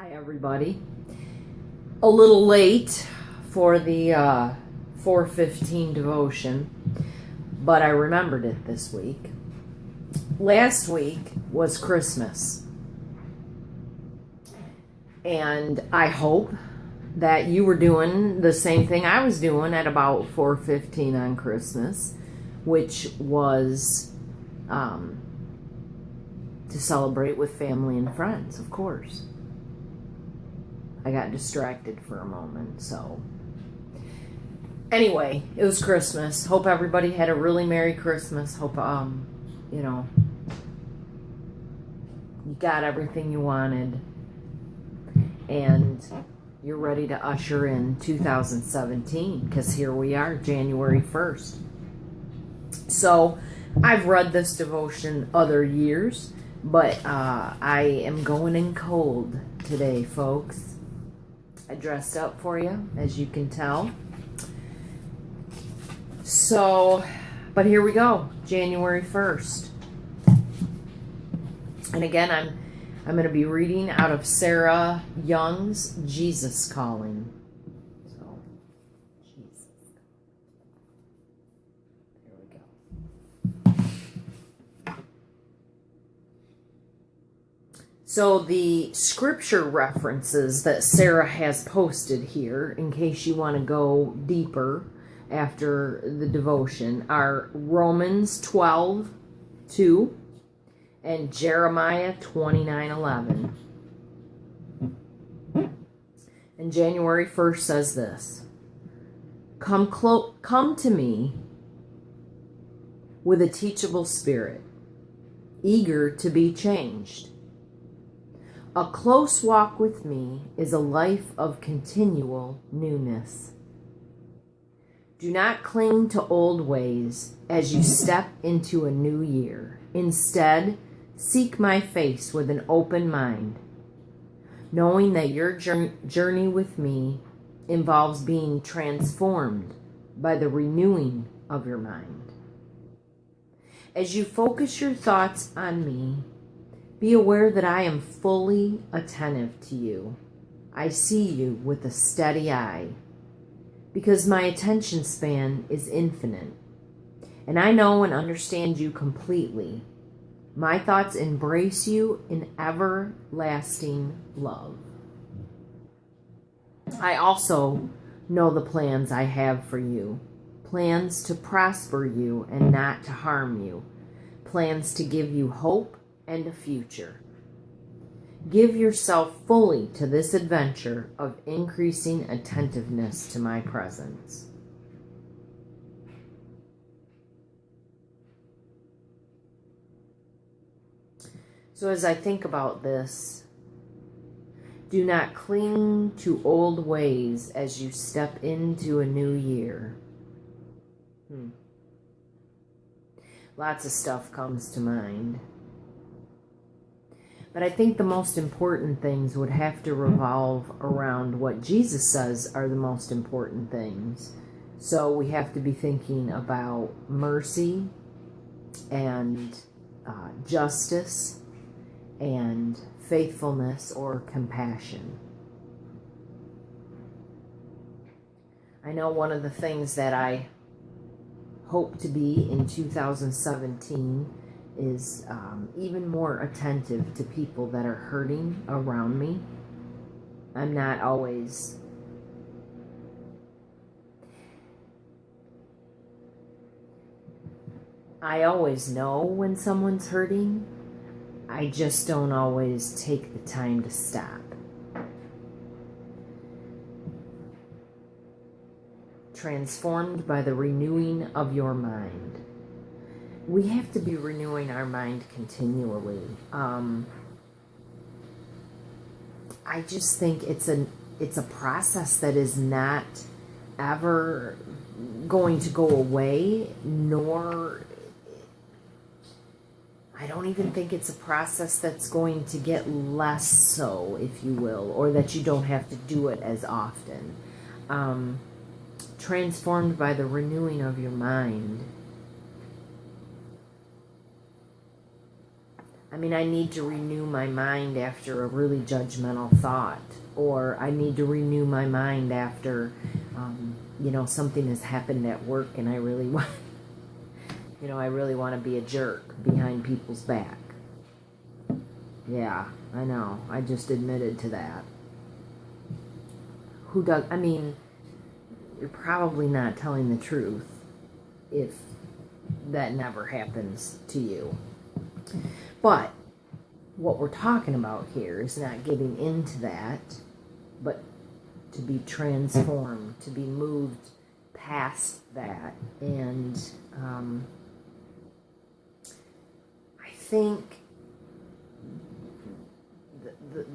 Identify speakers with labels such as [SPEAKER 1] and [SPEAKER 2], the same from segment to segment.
[SPEAKER 1] Hi, everybody. A little late for the 4:15 devotion, but I remembered it this week. Last week was Christmas, and I hope that you were doing the same thing I was doing at about 4:15 on Christmas, which was to celebrate with family and friends, of course. I got distracted for a moment, so anyway, it was Christmas. Hope everybody had a really Merry Christmas. Hope you got everything you wanted and you're ready to usher in 2017, because here we are, January 1st. So I've read this devotion other years, but I am going in cold today, folks. I dressed up for you, as you can tell. So, but here we go, January 1st. And again, I'm going to be reading out of Sarah Young's Jesus Calling. So, Jesus. There we go. So the scripture references that Sarah has posted here, in case you want to go deeper after the devotion, are Romans 12:2 and Jeremiah 29:11. And January 1st says this: Come to me with a teachable spirit, eager to be changed. A close walk with me is a life of continual newness. Do not cling to old ways as you step into a new year. Instead, seek my face with an open mind, knowing that your journey with me involves being transformed by the renewing of your mind. As you focus your thoughts on me, be aware that I am fully attentive to you. I see you with a steady eye, because my attention span is infinite, and I know and understand you completely. My thoughts embrace you in everlasting love. I also know the plans I have for you, plans to prosper you and not to harm you, plans to give you hope and a future. Give yourself fully to this adventure of increasing attentiveness to my presence. So as I think about this, do not cling to old ways as you step into a new year. Lots of stuff comes to mind. But I think the most important things would have to revolve around what Jesus says are the most important things. So we have to be thinking about mercy and justice and faithfulness or compassion. I know one of the things that I hope to be in 2017 is even more attentive to people that are hurting around me. I'm not always I always know when someone's hurting. I just don't always take the time to stop. Transformed by the renewing of your mind. We have to be renewing our mind continually. I just think it's a process that is not ever going to go away, nor I don't even think it's a process that's going to get less so, if you will, or that you don't have to do it as often. Transformed by the renewing of your mind. I mean, I need to renew my mind after a really judgmental thought, or I need to renew my mind after, something has happened at work and I really want, I really want to be a jerk behind people's back. Yeah, I know. I just admitted to that. Who does? I mean, you're probably not telling the truth if that never happens to you. But what we're talking about here is not getting into that, but to be transformed, to be moved past that. And I think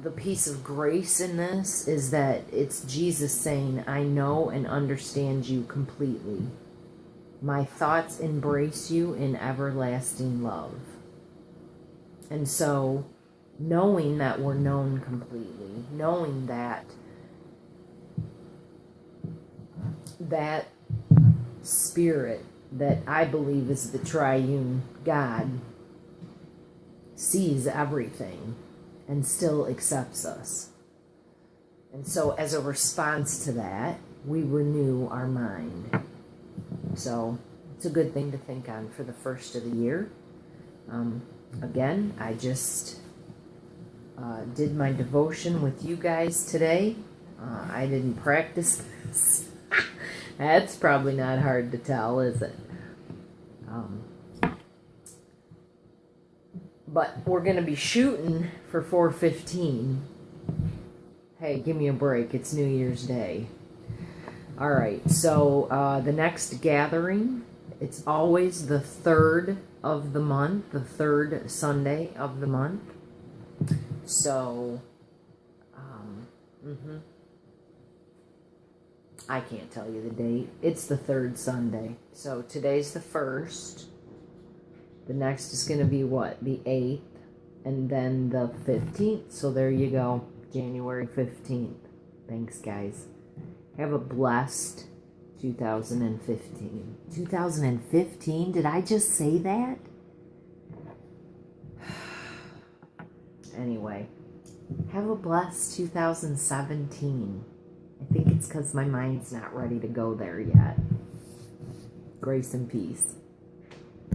[SPEAKER 1] the piece of grace in this is that it's Jesus saying, I know and understand you completely. My thoughts embrace you in everlasting love. And so, knowing that we're known completely, knowing that that spirit that I believe is the triune God sees everything and still accepts us. And so as a response to that, we renew our mind. So it's a good thing to think on for the first of the year. Again, I just did my devotion with you guys today. I didn't practice this. That's probably not hard to tell, is it? But we're going to be shooting for 4:15. Hey, give me a break. It's New Year's Day. All right, so the next gathering, it's always the 3rd of the month, the 3rd Sunday of the month. So, I can't tell you the date. It's the 3rd Sunday. So today's the 1st. The next is going to be what? The 8th. And then the 15th. So there you go. January 15th. Thanks, guys. Have a blessed 2015. 2015? Did I just say that? Anyway. Have a blessed 2017. I think it's because my mind's not ready to go there yet. Grace and peace.